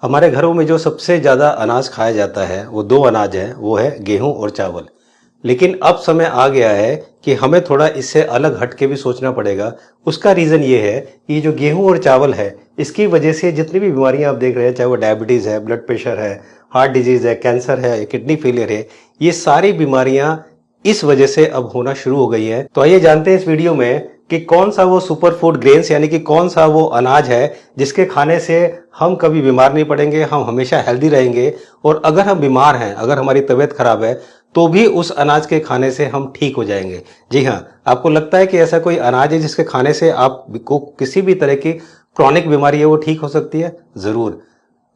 हमारे घरों में जो सबसे ज़्यादा अनाज खाया जाता है वो दो अनाज हैं, वो है गेहूं और चावल। लेकिन अब समय आ गया है कि हमें थोड़ा इससे अलग हट के भी सोचना पड़ेगा। उसका रीज़न ये है कि जो गेहूं और चावल है, इसकी वजह से जितनी भी बीमारियां आप देख रहे हैं, चाहे वो डायबिटीज़ है, ब्लड प्रेशर है, हार्ट डिजीज़ है, कैंसर है, किडनी फेलियर है, ये सारी बीमारियां इस वजह से अब होना शुरू हो गई है। तो आइए जानते हैं इस वीडियो में कि कौन सा वो सुपर फूड ग्रेन्स यानी कि कौन सा वो अनाज है जिसके खाने से हम कभी बीमार नहीं पड़ेंगे, हम हमेशा हेल्दी रहेंगे। और अगर हम बीमार हैं, अगर हमारी तबीयत खराब है, तो भी उस अनाज के खाने से हम ठीक हो जाएंगे। जी हाँ, आपको लगता है कि ऐसा कोई अनाज है जिसके खाने से आपको किसी भी तरह की क्रॉनिक बीमारी है वो ठीक हो सकती है? ज़रूर।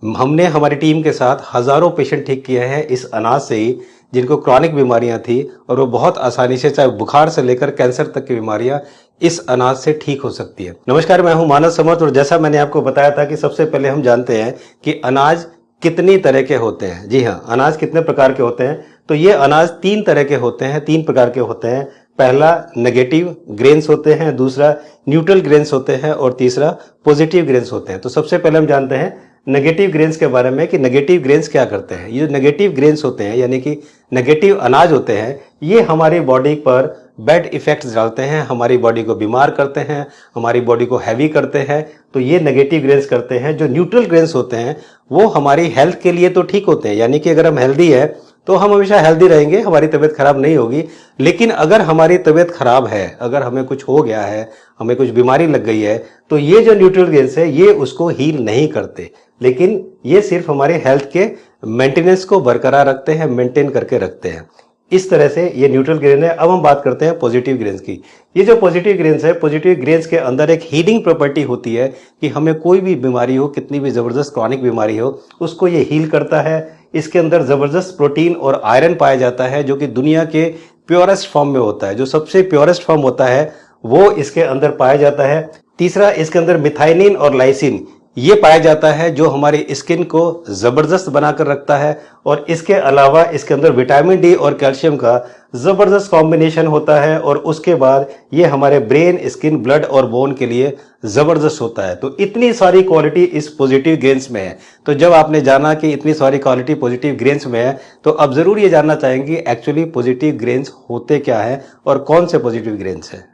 हमने हमारी टीम के साथ हजारों पेशेंट ठीक किए हैं इस अनाज से ही, जिनको क्रॉनिक बीमारियां थी, और वो बहुत आसानी से, चाहे बुखार से लेकर कैंसर तक की बीमारियां इस अनाज से ठीक हो सकती है। नमस्कार, मैं हूं मानस समर्थ, और जैसा मैंने आपको बताया था कि सबसे पहले हम जानते हैं कि अनाज कितनी तरह के होते हैं। जी हाँ, अनाज कितने प्रकार के होते हैं? तो ये अनाज तीन तरह के होते हैं, तीन प्रकार के होते हैं। पहला नेगेटिव ग्रेन्स होते हैं, दूसरा न्यूट्रल ग्रेन्स होते हैं, और तीसरा पॉजिटिव ग्रेन्स होते हैं। तो सबसे पहले हम जानते हैं नेगेटिव ग्रेन्स के बारे में कि नेगेटिव ग्रेन्स क्या करते हैं। ये नेगेटिव ग्रेन्स होते हैं यानी कि नेगेटिव अनाज होते हैं, ये हमारी बॉडी पर बैड इफेक्ट्स डालते हैं, हमारी बॉडी को बीमार करते हैं, हमारी बॉडी को हैवी करते हैं। तो ये नेगेटिव ग्रेन्स करते हैं। जो न्यूट्रल ग्रेन्स होते हैं वो हमारी हेल्थ के लिए तो ठीक होते हैं, यानी कि अगर हम हेल्दी है तो हम हमेशा हेल्दी रहेंगे, हमारी तबीयत खराब नहीं होगी। लेकिन अगर हमारी तबीयत खराब है, अगर हमें कुछ हो गया है, हमें कुछ बीमारी लग गई है, तो ये जो न्यूट्रल ग्रेन्स है ये उसको हील नहीं करते, लेकिन ये सिर्फ हमारे हेल्थ के मेंटेनेंस को बरकरार रखते हैं, मेंटेन करके रखते हैं। इस तरह से ये न्यूट्रल ग्रेन है। अब हम बात करते हैं पॉजिटिव ग्रेन्स की। ये जो पॉजिटिव ग्रेन्स है, पॉजिटिव ग्रेन्स के अंदर एक हीलिंग प्रॉपर्टी होती है कि हमें कोई भी बीमारी हो, कितनी भी जबरदस्त क्रॉनिक बीमारी हो, उसको ये हील करता है। इसके अंदर जबरदस्त प्रोटीन और आयरन पाया जाता है, जो कि दुनिया के प्योरेस्ट फॉर्म में होता है। जो सबसे प्योरेस्ट फॉर्म होता है वो इसके अंदर पाया जाता है। तीसरा, इसके अंदर मिथाइनिन और लाइसिन ये पाया जाता है, जो हमारी स्किन को जबरदस्त बनाकर रखता है। और इसके अलावा इसके अंदर विटामिन डी और कैल्शियम का जबरदस्त कॉम्बिनेशन होता है, और उसके बाद ये हमारे ब्रेन, स्किन, ब्लड और बोन के लिए जबरदस्त होता है। तो इतनी सारी क्वालिटी इस पॉजिटिव ग्रेन्स में है। तो जब आपने जाना कि इतनी सारी क्वालिटी पॉजिटिव ग्रेन्स में है, तो अब जरूर ये जानना चाहेंगे एक्चुअली पॉजिटिव ग्रेन्स होते क्या है और कौन से पॉजिटिव ग्रेन्स है।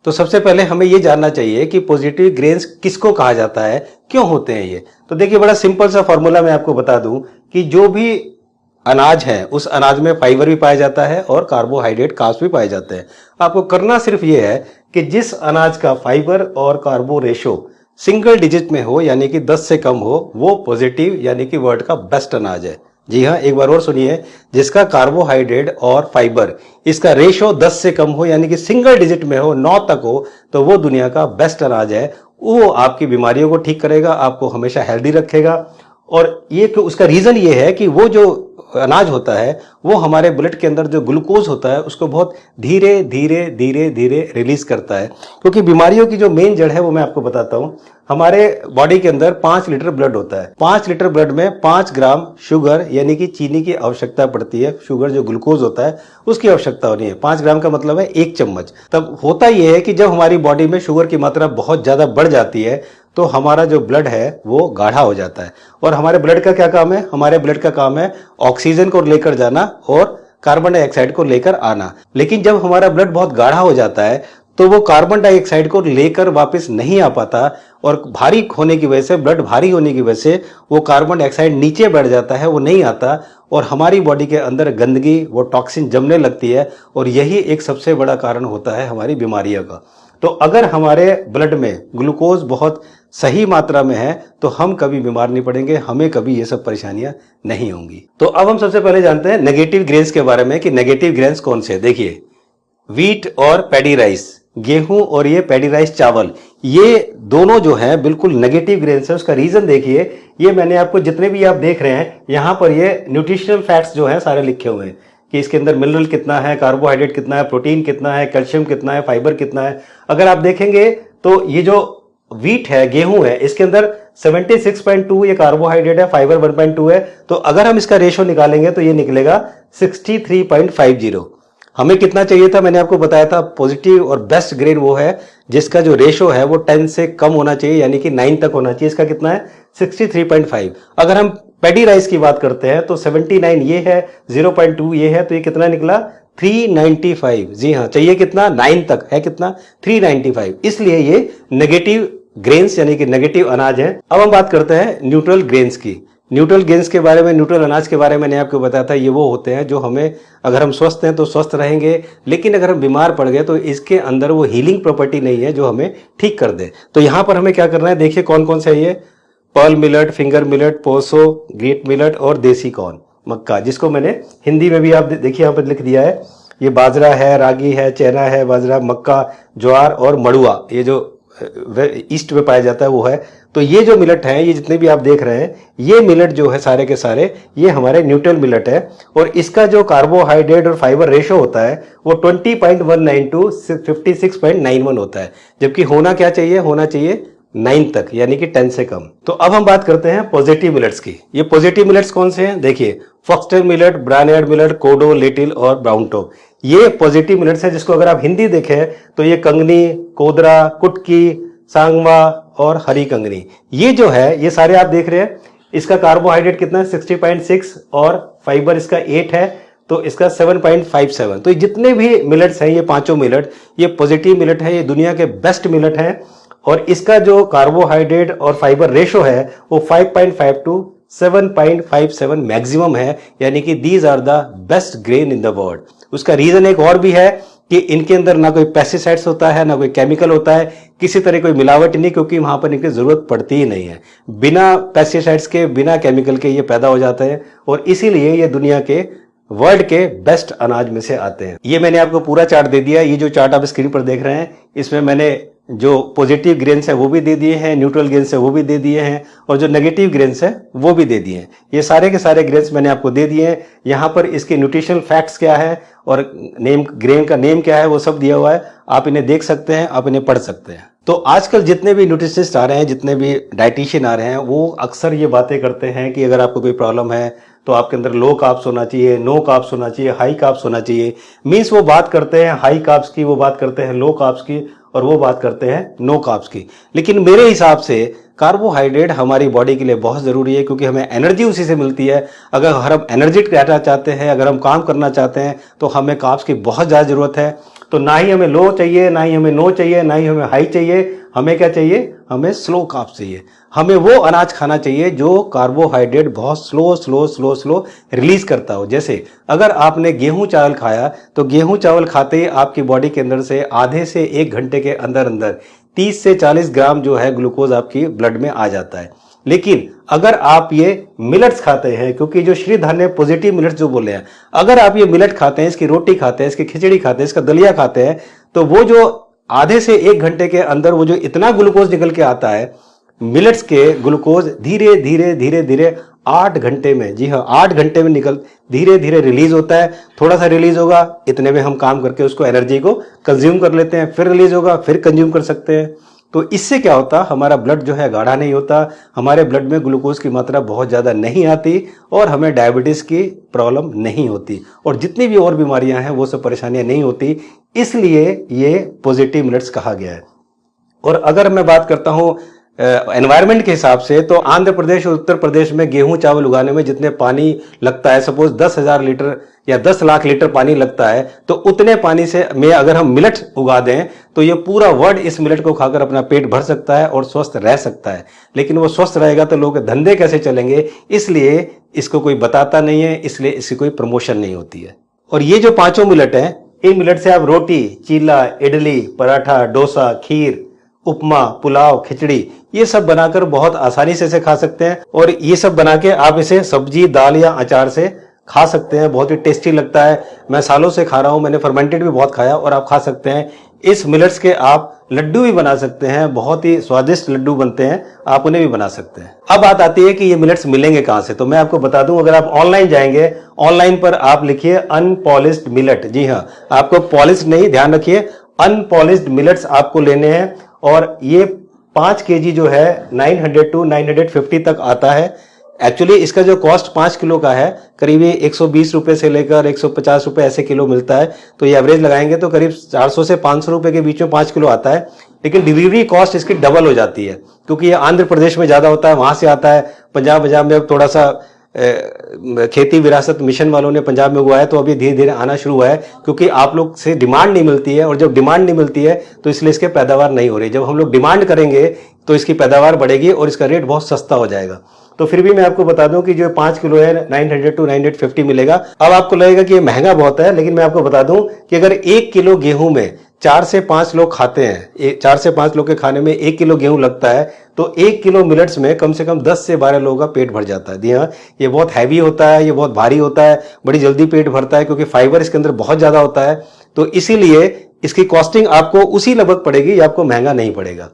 तो सबसे पहले हमें ये जानना चाहिए कि पॉजिटिव ग्रेन्स किसको कहा जाता है, क्यों होते हैं ये। तो देखिए, बड़ा सिंपल सा फॉर्मूला मैं आपको बता दूं कि जो भी अनाज है उस अनाज में फाइबर भी पाया जाता है और कार्बोहाइड्रेट, कार्ब्स भी पाए जाते हैं। आपको करना सिर्फ ये है कि जिस अनाज का फाइबर और कार्बो रेशो सिंगल डिजिट में हो, यानी कि 10 से कम हो, वो पॉजिटिव यानी कि वर्ल्ड का बेस्ट अनाज है। जी हाँ, एक बार और सुनिए, जिसका कार्बोहाइड्रेट और फाइबर इसका रेशो 10 से कम हो, यानी कि सिंगल डिजिट में हो, 9 तक हो, तो वो दुनिया का बेस्ट अनाज है। वो आपकी बीमारियों को ठीक करेगा, आपको हमेशा हेल्दी रखेगा। और ये उसका रीजन ये है कि वो जो अनाज होता है वो हमारे ब्लड के अंदर जो ग्लूकोज होता है उसको बहुत धीरे धीरे धीरे धीरे रिलीज करता है। क्योंकि बीमारियों की जो मेन जड़ है वो मैं आपको बताता हूं। हमारे बॉडी के अंदर 5 लीटर ब्लड होता है। 5 लीटर ब्लड में 5 ग्राम शुगर यानी कि चीनी की आवश्यकता पड़ती है। शुगर जो ग्लूकोज होता है उसकी आवश्यकता होनी है। 5 ग्राम का मतलब है 1 चम्मच। तब होता यह है कि जब हमारी बॉडी में शुगर की मात्रा बहुत ज्यादा बढ़ जाती है तो हमारा जो ब्लड है वो गाढ़ा हो जाता है। और हमारे ब्लड का क्या काम है? हमारे ब्लड का काम है ऑक्सीजन को लेकर जाना और कार्बन डाइऑक्साइड को लेकर आना। लेकिन जब हमारा ब्लड बहुत गाढ़ा हो जाता है तो वो कार्बन डाइऑक्साइड को लेकर वापस नहीं आ पाता, और भारी होने की वजह से, ब्लड भारी होने की वजह से वो कार्बन डाइऑक्साइड नीचे बढ़ जाता है, वो नहीं आता, और हमारी बॉडी के अंदर गंदगी, वो टॉक्सिन जमने लगती है। और यही एक सबसे बड़ा कारण होता है हमारी बीमारियों का। तो अगर हमारे ब्लड में ग्लूकोज बहुत सही मात्रा में है तो हम कभी बीमार नहीं पड़ेंगे, हमें कभी ये सब परेशानियां नहीं होंगी। तो अब हम सबसे पहले जानते हैं नेगेटिव ग्रेन्स के बारे में कि नेगेटिव ग्रेन्स कौन से। देखिए, व्हीट और पैडी राइस, गेहूं और ये पैडी राइस चावल, ये दोनों जो हैं बिल्कुल नेगेटिव ग्रेन्स है। उसका रीजन देखिए, ये मैंने आपको जितने भी आप देख रहे हैं यहां पर ये न्यूट्रिशनल फैक्ट्स जो हैं सारे लिखे हुए हैं कि इसके अंदर मिनरल कितना है, कार्बोहाइड्रेट कितना है, प्रोटीन कितना है, कैल्शियम कितना है, फाइबर कितना है। अगर आप देखेंगे तो ये जो व्हीट है, गेहूं है, इसके अंदर 76.2 ये कार्बोहाइड्रेट है, फाइबर 1.2 है। तो अगर हम इसका रेशो निकालेंगे तो ये निकलेगा 63.50। हमें कितना चाहिए था, मैंने आपको बताया था पॉजिटिव और बेस्ट ग्रेन वो है जिसका जो रेशो है वो 10 से कम होना चाहिए, यानी कि 9 तक होना चाहिए। इसका कितना है 63.5। अगर हम पैडी राइस की बात करते हैं तो 79 ये है, 0.2 ये है, तो ये कितना निकला 395। जी हाँ, चाहिए कितना 9 तक, है कितना 395, इसलिए ये नेगेटिव ग्रेन्स यानी कि नेगेटिव अनाज है। अब हम बात करते हैं न्यूट्रल ग्रेन्स की। न्यूट्रल ग्रेन्स के बारे में, न्यूट्रल अनाज के बारे में मैंने आपको बताया था, ये वो होते हैं जो हमें, अगर हम स्वस्थ हैं तो स्वस्थ रहेंगे, लेकिन अगर हम बीमार पड़ गए तो इसके अंदर वो हीलिंग प्रॉपर्टी नहीं है जो हमें ठीक कर दे। तो यहां पर हमें क्या करना है, देखिए कौन कौन से है ये, पर्ल मिलेट, फिंगर मिलेट, पोसो, ग्रेट मिलेट और देसी कॉर्न, मक्का, जिसको मैंने हिंदी में भी आप देखिए यहां पर लिख दिया है। ये बाजरा है, रागी है, चना है, बाजरा, मक्का, ज्वार और मड़ुआ, ये जो ईस्ट में पाया जाता है वो है। तो ये जो मिलेट है, ये जितने भी आप देख रहे हैं, ये मिलेट जो है सारे के सारे ये हमारे न्यूट्रल मिलेट है। और इसका जो कार्बोहाइड्रेट और फाइबर रेशो होता है वो 20.19 टू 56.91 होता है, जबकि होना क्या चाहिए, होना चाहिए 9 तक, यानी कि 10 से कम। तो अब हम बात करते हैं पॉजिटिव मिलेट्स की। ये पॉजिटिव मिलेट्स कौन से हैं, देखिए फॉक्सटेल मिलेट, ब्रायनार्ड मिलेट, कोडो, लिटिल और ब्राउन टॉप, ये पॉजिटिव मिलेट्स हैं, जिसको अगर आप हिंदी देखें तो ये कंगनी, कोदरा, कुटकी, सांगवा और हरी कंगनी, ये जो है ये सारे आप देख रहे हैं। इसका कार्बोहाइड्रेट कितना है 60.6 और फाइबर इसका 8 है, तो इसका 7.57। तो जितने भी मिलेट्स हैं, ये पांचों मिलेट, ये पॉजिटिव मिलेट है, ये दुनिया के बेस्ट मिलेट है। और इसका जो कार्बोहाइड्रेट और फाइबर रेशो है वो 5.5 टू 7.57 मैक्सिमम है, यानी कि these are the best grain in the world. उसका रीजन एक और भी है कि इनके अंदर ना कोई पेस्टिसाइड्स होता है, ना कोई केमिकल होता है, किसी तरह कोई मिलावट नहीं, क्योंकि वहां पर इनकी जरूरत पड़ती ही नहीं है। बिना पेस्टिसाइड्स के, बिना केमिकल के ये पैदा हो जाते हैं, और इसीलिए ये दुनिया के वर्ल्ड के बेस्ट अनाज में से आते हैं। ये मैंने आपको पूरा चार्ट दे दिया। ये जो चार्ट आप स्क्रीन पर देख रहे हैं, इसमें मैंने जो पॉजिटिव ग्रेन्स है वो भी दे दिए हैं, न्यूट्रल ग्रेन्स है वो भी दे दिए हैं, और जो नेगेटिव ग्रेन्स है वो भी दे दिए हैं। ये सारे के सारे ग्रेन्स मैंने आपको दे दिए हैं। यहाँ पर इसके न्यूट्रिशनल फैक्ट्स क्या है और नेम, ग्रेन का नेम क्या है, वो सब दिया हुआ है। आप इन्हें देख सकते हैं, आप इन्हें पढ़ सकते हैं। तो आजकल जितने भी न्यूट्रिशनिस्ट आ रहे हैं, जितने भी डाइटिशियन आ रहे हैं, वो अक्सर ये बातें करते हैं कि अगर आपको कोई प्रॉब्लम है तो आपके अंदर लो कार्ब्स होना चाहिए, नो कार्ब्स होना चाहिए, हाई कार्ब्स होना चाहिए। मीन्स वो बात करते हैं हाई कार्ब्स की, वो बात करते हैं लो कार्ब्स की, और वो बात करते हैं नो कार्ब्स की। लेकिन मेरे हिसाब से कार्बोहाइड्रेट हमारी बॉडी के लिए बहुत ज़रूरी है, क्योंकि हमें एनर्जी उसी से मिलती है। अगर हम एनर्जेटिक रहना चाहते हैं, अगर हम काम करना चाहते हैं, तो हमें कार्ब्स की बहुत ज़्यादा ज़रूरत है। तो ना ही हमें लो चाहिए, ना ही हमें नो चाहिए, ना ही हमें हाई चाहिए। हमें क्या चाहिए, हमें स्लो कार्ब्स चाहिए। हमें वो अनाज खाना चाहिए जो कार्बोहाइड्रेट बहुत slow slow slow slow release करता हो। जैसे अगर आपने गेहूं चावल खाया, तो गेहूं चावल खाते ही आपकी बॉडी के अंदर से आधे से 1 घंटे के अंदर अंदर 30 से 40 ग्राम जो है ग्लूकोज आपकी ब्लड में आ जाता है। लेकिन अगर आप ये मिलेट्स खाते हैं, क्योंकि जो श्री धान्य पॉजिटिव मिलेट्स जो बोले हैं, अगर आप ये मिलेट खाते हैं, इसकी रोटी खाते हैं, इसकी खिचड़ी खाते हैं, इसका दलिया खाते हैं, तो वो जो आधे से 1 घंटे के अंदर वो जो इतना ग्लूकोज निकल के आता है, मिलेट्स के ग्लूकोज धीरे धीरे धीरे धीरे 8 घंटे में, जी हाँ 8 घंटे में निकल धीरे धीरे रिलीज होता है। थोड़ा सा रिलीज होगा, इतने में हम काम करके उसको एनर्जी को कंज्यूम कर लेते हैं, फिर रिलीज होगा, फिर कंज्यूम कर सकते हैं। तो इससे क्या होता, हमारा ब्लड जो है गाढ़ा नहीं होता, हमारे ब्लड में ग्लूकोज की मात्रा बहुत ज़्यादा नहीं आती, और हमें डायबिटीज़ की प्रॉब्लम नहीं होती, और जितनी भी और बीमारियां हैं वो सब परेशानियां नहीं होती। इसलिए ये पॉजिटिव मिलेट्स कहा गया है। और अगर मैं बात करता हूँ एनवायरनमेंट के हिसाब से, तो आंध्र प्रदेश और उत्तर प्रदेश में गेहूं चावल उगाने में जितने पानी लगता है, सपोज 10,000 लीटर या 10 लाख लीटर पानी लगता है, तो उतने पानी से में अगर हम मिलेट उगा दें तो ये पूरा वर्ल्ड इस मिलेट को खाकर अपना पेट भर सकता है और स्वस्थ रह सकता है। लेकिन वो स्वस्थ रहेगा तो लोगों के धंधे कैसे चलेंगे, इसलिए इसको कोई बताता नहीं है, इसलिए इसकी कोई प्रमोशन नहीं होती है। और ये जो पांचों मिलेट हैं, इन मिलेट से आप रोटी, चीला, इडली, पराठा, डोसा, खीर, उपमा, पुलाव, खिचड़ी, ये सब बनाकर बहुत आसानी से इसे खा सकते हैं। और ये सब बना के आप इसे सब्जी, दाल या अचार से खा सकते हैं। बहुत ही टेस्टी लगता है, मैं सालों से खा रहा हूं, मैंने फर्मेंटेड भी बहुत खाया, और आप खा सकते हैं। इस मिलेट्स के आप लड्डू भी बना सकते हैं, बहुत ही स्वादिष्ट लड्डू बनते हैं, आप उन्हें भी बना सकते हैं। अब बात आती है कि ये मिलेट्स मिलेंगे कहां से, तो मैं आपको बता दूं, अगर आप ऑनलाइन जाएंगे, ऑनलाइन पर आप लिखिए अनपॉलिश्ड मिलेट। जी हाँ, आपको पॉलिश नहीं, ध्यान रखिए, अनपॉलिश्ड मिलेट्स आपको लेने हैं। और ये 5 kg जो है 900 to 950 तक आता है। एक्चुअली इसका जो कॉस्ट 5 किलो का है करीब 120 रुपए से लेकर 150 रुपए ऐसे किलो मिलता है। तो ये एवरेज लगाएंगे तो करीब 400 से 500 रुपए के बीच में 5 किलो आता है। लेकिन डिलीवरी कॉस्ट इसकी डबल हो जाती है, क्योंकि ये आंध्र प्रदेश में ज्यादा होता है, वहां से आता है। पंजाब में अब थोड़ा सा खेती विरासत मिशन वालों ने पंजाब में हुआ है, तो अभी धीरे धीरे आना शुरू हुआ है, क्योंकि आप लोग से डिमांड नहीं मिलती है, और जब डिमांड नहीं मिलती है तो इसलिए इसके पैदावार नहीं हो रही। जब हम लोग डिमांड करेंगे तो इसकी पैदावार बढ़ेगी और इसका रेट बहुत सस्ता हो जाएगा। तो फिर भी मैं आपको बता दूं कि जो 5 किलो है 900 to 950 मिलेगा। अब आपको लगेगा कि ये महंगा बहुत है, लेकिन मैं आपको बता दूं कि अगर 1 किलो गेहूं में 4 से 5 लोग खाते हैं, 4 से 5 लोग के खाने में 1 किलो गेहूं लगता है, तो 1 किलो मिलेट्स में कम से कम 10 से 12 लोगों का पेट भर जाता है। जी हाँ, ये बहुत हैवी होता है, ये बहुत भारी होता है, बड़ी जल्दी पेट भरता है, क्योंकि फाइबर इसके अंदर बहुत ज्यादा होता है। तो इसीलिए इसकी कॉस्टिंग आपको उसी लगभग पड़ेगी, ये आपको महंगा नहीं पड़ेगा।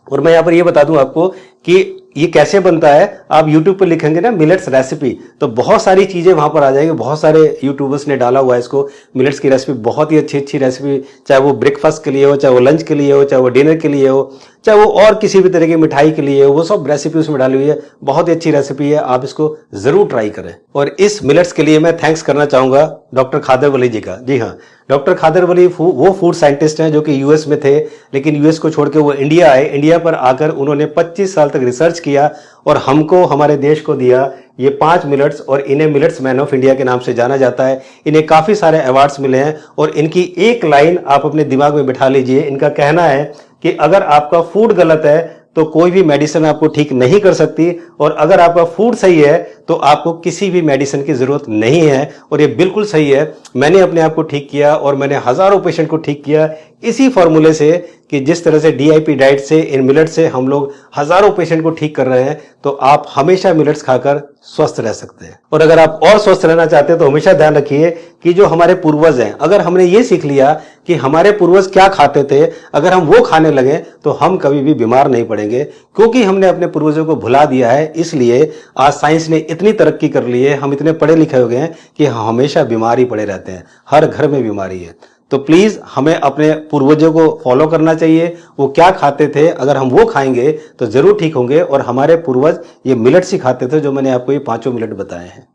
और मैं यहाँ पर ये बता दूं आपको कि ये कैसे बनता है। आप YouTube पर लिखेंगे ना मिलेट्स रेसिपी, तो बहुत सारी चीजें वहां पर आ जाएंगी। बहुत सारे यूट्यूबर्स ने डाला हुआ है इसको, मिलेट्स की रेसिपी, बहुत ही अच्छी अच्छी रेसिपी, चाहे वो ब्रेकफास्ट के लिए हो, चाहे वो लंच के लिए हो, चाहे वो डिनर के लिए हो, चाहे वो और किसी भी तरह की मिठाई के लिए हो, वो सब रेसिपी उसमें डाली हुई है। बहुत ही अच्छी रेसिपी है, आप इसको जरूर ट्राई करें। और इस मिलेट्स के लिए मैं थैंक्स करना चाहूंगा डॉक्टर खादर वली जी का। जी हाँ, डॉक्टर खादर वली वो फूड साइंटिस्ट हैं जो कि यूएस में थे, लेकिन यूएस को छोड़ के वो इंडिया आए। इंडिया पर आकर उन्होंने 25 साल तक रिसर्च किया और हमको, हमारे देश को दिया ये 5 मिलेट्स, और इन्हें मिलेट्स मैन ऑफ इंडिया के नाम से जाना जाता है। इन्हें काफी सारे अवार्ड्स मिले हैं। और इनकी एक लाइन आप अपने दिमाग में बिठा लीजिए। इनका कहना है कि अगर आपका फूड गलत है तो कोई भी मेडिसिन आपको ठीक नहीं कर सकती, और अगर आपका फूड सही है तो आपको किसी भी मेडिसिन की जरूरत नहीं है। और ये बिल्कुल सही है। मैंने अपने आप को ठीक किया और मैंने हजारों पेशेंट को ठीक किया इसी फॉर्मूले से, कि जिस तरह से डीआईपी डाइट से, इन मिलेट से हम लोग हजारों पेशेंट को ठीक कर रहे हैं। तो आप हमेशा मिलेट्स खाकर स्वस्थ रह सकते हैं। और अगर आप और स्वस्थ रहना चाहते हैं तो हमेशा ध्यान रखिए कि जो हमारे पूर्वज हैं, अगर हमने ये सीख लिया कि हमारे पूर्वज क्या खाते थे, अगर हम वो खाने लगे तो हम कभी भी बीमार नहीं पड़ेंगे, क्योंकि हमने अपने पूर्वजों को भुला दिया है। इसलिए आज साइंस ने इतनी तरक्की कर ली है, हम इतने पढ़े लिखे हो गए हैं कि हमेशा बीमार ही पड़े रहते हैं, हर घर में बीमारी है। तो प्लीज हमें अपने पूर्वजों को फॉलो करना चाहिए। वो क्या खाते थे, अगर हम वो खाएंगे तो जरूर ठीक होंगे। और हमारे पूर्वज ये मिलेट्स ही खाते थे, जो मैंने आपको ये 5 मिलेट बताए हैं।